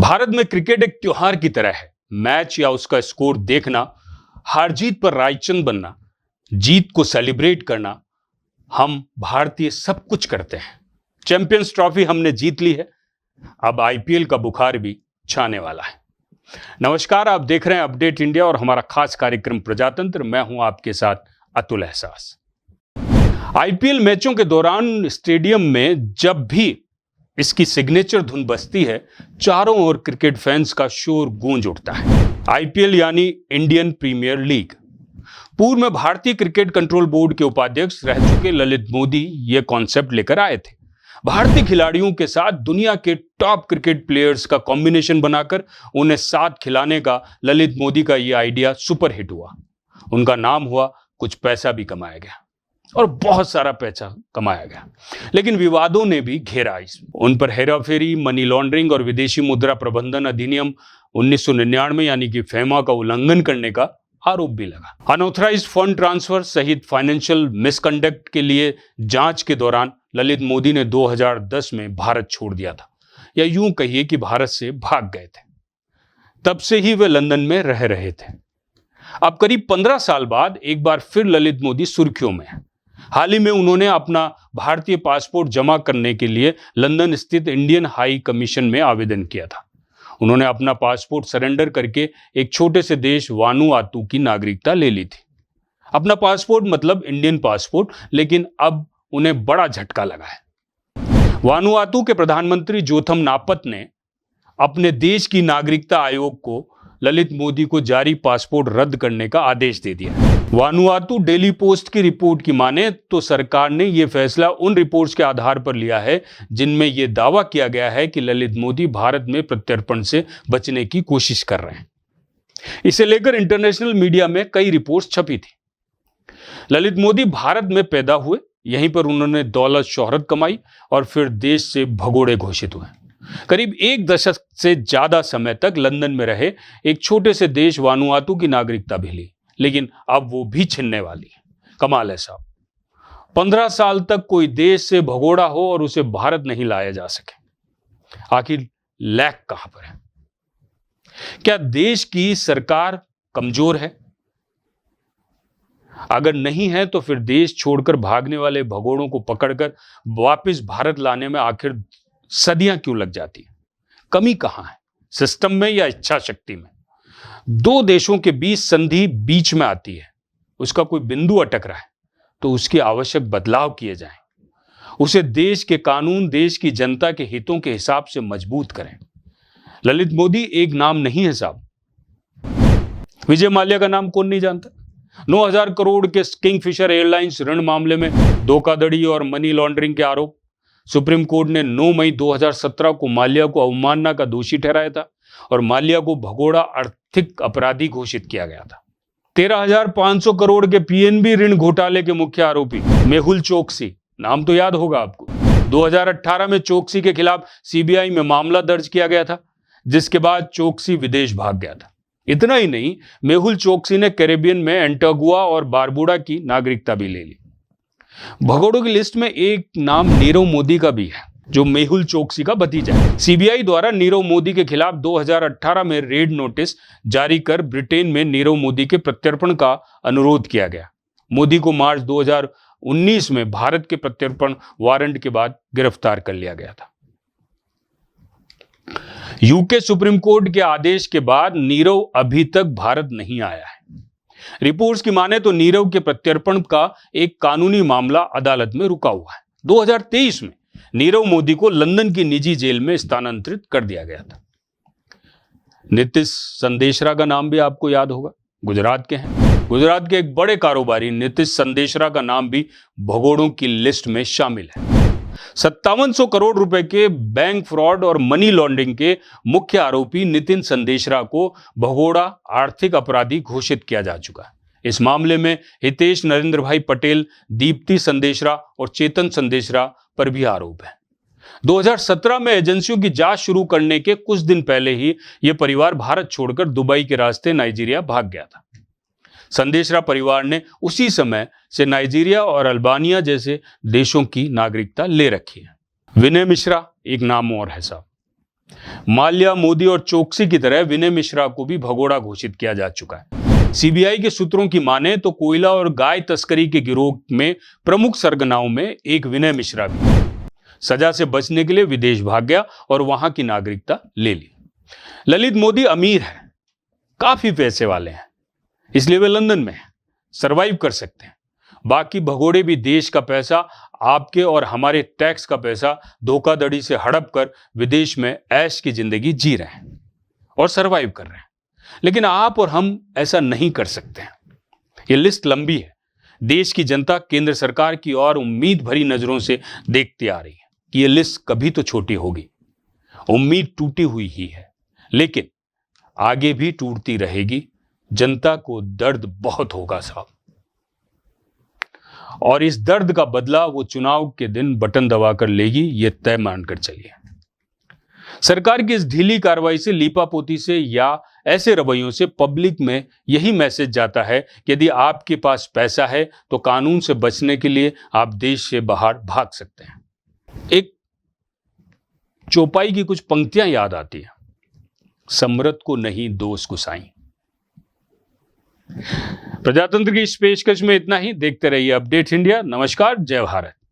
भारत में क्रिकेट एक त्योहार की तरह है। मैच या उसका स्कोर देखना, हार जीत पर रायचंद बनना, जीत को सेलिब्रेट करना, हम भारतीय सब कुछ करते हैं। चैंपियंस ट्रॉफी हमने जीत ली है, अब आईपीएल का बुखार भी छाने वाला है। नमस्कार, आप देख रहे हैं अपडेट इंडिया और हमारा खास कार्यक्रम प्रजातंत्र। मैं हूं आपके साथ अतुल एहसास। आईपीएल मैचों के दौरान स्टेडियम में जब भी इसकी सिग्नेचर धुन बजती है, चारों ओर क्रिकेट फैंस का शोर गूंज उठता है। आईपीएल यानी इंडियन प्रीमियर लीग। पूर्व में भारतीय क्रिकेट कंट्रोल बोर्ड के उपाध्यक्ष रह चुके ललित मोदी यह कॉन्सेप्ट लेकर आए थे। भारतीय खिलाड़ियों के साथ दुनिया के टॉप क्रिकेट प्लेयर्स का कॉम्बिनेशन बनाकर उन्हें साथ खिलाने का ललित मोदी का यह आइडिया सुपरहिट हुआ। उनका नाम हुआ, कुछ पैसा भी कमाया गया और बहुत सारा पैसा कमाया गया, लेकिन विवादों ने भी घेरा। उन पर हेराफेरी, मनी लॉन्ड्रिंग और विदेशी मुद्रा प्रबंधन अधिनियम 1999 यानी कि फेमा का उल्लंघन करने का आरोप भी लगा। अनऑथराइज्ड फंड ट्रांसफर सहित फाइनेंशियल मिसकंडक्ट के लिए जांच के दौरान ललित मोदी ने 2010 में भारत छोड़ दिया था, या यूं कहिए कि भारत से भाग गए थे। तब से ही वे लंदन में रह रहे थे। अब करीब 15 साल बाद एक बार फिर ललित मोदी सुर्खियों में हैं। हाल ही में उन्होंने अपना भारतीय पासपोर्ट जमा करने के लिए लंदन स्थित इंडियन हाई कमीशन में आवेदन किया था। उन्होंने अपना पासपोर्ट सरेंडर करके एक छोटे से देश वानुआतू की नागरिकता ले ली थी। अपना पासपोर्ट मतलब इंडियन पासपोर्ट, लेकिन अब उन्हें बड़ा झटका लगा है। वानुआतू के प्रधानमंत्री जोथम नापत ने अपने देश की नागरिकता आयोग को ललित मोदी को जारी पासपोर्ट रद्द करने का आदेश दे दिया। वानुआतू डेली पोस्ट की रिपोर्ट की माने तो सरकार ने यह फैसला उन रिपोर्ट्स के आधार पर लिया है जिनमें यह दावा किया गया है कि ललित मोदी भारत में प्रत्यर्पण से बचने की कोशिश कर रहे हैं। इसे लेकर इंटरनेशनल मीडिया में कई रिपोर्ट्स छपी थी। ललित मोदी भारत में पैदा हुए, यहीं पर उन्होंने दौलत शोहरत कमाई और फिर देश से भगोड़े घोषित हुए। करीब एक दशक से ज्यादा समय तक लंदन में रहे, एक छोटे से देश वानुआतू की नागरिकता भी ली, लेकिन अब वो भी छिनने वाली है। कमाल है साहब, 15 साल तक कोई देश से भगोड़ा हो और उसे भारत नहीं लाया जा सके। आखिर लैक कहां पर है? क्या देश की सरकार कमजोर है? अगर नहीं है तो फिर देश छोड़कर भागने वाले भगोड़ों को पकड़कर वापस भारत लाने में आखिर सदियां क्यों लग जाती है? कमी कहां है, सिस्टम में या इच्छा शक्ति में? दो देशों के बीच संधि बीच में आती है, उसका कोई बिंदु अटक रहा है तो उसके आवश्यक बदलाव किए जाएं। उसे देश के कानून, देश की जनता के हितों के हिसाब से मजबूत करें। ललित मोदी एक नाम नहीं है साहब। विजय माल्या का नाम कौन नहीं जानता? 9,000 करोड़ के किंगफिशर एयरलाइंस ऋण मामले में धोखाधड़ी और मनी लॉन्ड्रिंग के आरोप। सुप्रीम कोर्ट ने 9 मई 2017 को माल्या को अवमानना का दोषी ठहराया था और माल्या को भगोड़ा आर्थिक अपराधी घोषित किया गया था। 13,500 करोड़ के पीएनबी ऋण घोटाले के मुख्य आरोपी मेहुल चोकसी, नाम तो याद होगा आपको। 2018 में चोकसी के खिलाफ सीबीआई में मामला दर्ज किया गया था, जिसके बाद चोकसी विदेश भाग गया था। इतना ही नहीं, मेहुल चोकसी ने कैरेबियन में एंटीगुआ और बारबुडा की नागरिकता भी ले ली। भगोड़ों की लिस्ट में एक नाम नीरव मोदी का भी है, जो मेहुल चोकसी का भतीजा है। सीबीआई द्वारा नीरव मोदी के खिलाफ 2018 में रेड नोटिस जारी कर ब्रिटेन में नीरव मोदी के प्रत्यर्पण का अनुरोध किया गया। मोदी को मार्च 2019 में भारत के प्रत्यर्पण वारंट के बाद गिरफ्तार कर लिया गया था। यूके सुप्रीम कोर्ट के आदेश के बाद नीरव अभी तक भारत नहीं आया है। रिपोर्ट्स की माने तो नीरव के प्रत्यर्पण का एक कानूनी मामला अदालत में रुका हुआ है। 2023 में नीरव मोदी को लंदन की निजी जेल में स्थानांतरित कर दिया गया था। नीतीश संदेशरा का नाम भी आपको याद होगा, गुजरात के हैं। गुजरात के एक बड़े कारोबारी नीतीश संदेशरा का नाम भी भगोड़ों की लिस्ट में शामिल है। 5700 करोड़ रुपए के बैंक फ्रॉड और मनी लॉन्ड्रिंग के मुख्य आरोपी नितिन संदेशरा को भगोड़ा आर्थिक अपराधी घोषित किया जा चुका है। इस मामले में हितेश नरेंद्र भाई पटेल, दीप्ति संदेशरा और चेतन संदेशरा पर भी आरोप है। 2017 में एजेंसियों की जांच शुरू करने के कुछ दिन पहले ही यह परिवार भारत छोड़कर दुबई के रास्ते नाइजीरिया भाग गया था। संदेशरा परिवार ने उसी समय से नाइजीरिया और अल्बानिया जैसे देशों की नागरिकता ले रखी है। विनय मिश्रा एक नाम और है साहब। माल्या, मोदी और चोकसी की तरह विनय मिश्रा को भी भगोड़ा घोषित किया जा चुका है। सीबीआई के सूत्रों की माने तो कोयला और गाय तस्करी के गिरोह में प्रमुख सरगनाओं में एक विनय मिश्रा भी है। सजा से बचने के लिए विदेश भाग गया और वहां की नागरिकता ले ली। ललित मोदी अमीर है, काफी पैसे वाले हैं, इसलिए वे लंदन में हैं, सरवाइव कर सकते हैं। बाकी भगोड़े भी देश का पैसा, आपके और हमारे टैक्स का पैसा धोखाधड़ी से हड़प कर विदेश में ऐश की जिंदगी जी रहे हैं और सरवाइव कर रहे हैं। लेकिन आप और हम ऐसा नहीं कर सकते हैं। ये लिस्ट लंबी है। देश की जनता केंद्र सरकार की ओर उम्मीद भरी नजरों से देखती आ रही है कि ये लिस्ट कभी तो छोटी होगी। उम्मीद टूटी हुई ही है, लेकिन आगे भी टूटती रहेगी। जनता को दर्द बहुत होगा साहब, और इस दर्द का बदला वो चुनाव के दिन बटन दबाकर लेगी, ये तय मानकर चलिए। सरकार की इस ढीली कार्रवाई से, लीपापोती से या ऐसे रवैयों से पब्लिक में यही मैसेज जाता है कि यदि आपके पास पैसा है तो कानून से बचने के लिए आप देश से बाहर भाग सकते हैं। एक चौपाई की कुछ पंक्तियां याद आती है, समृद्ध को नहीं दोष गुसाई। प्रजातंत्र की इस पेशकश में इतना ही। देखते रहिए अपडेट इंडिया। नमस्कार, जय भारत।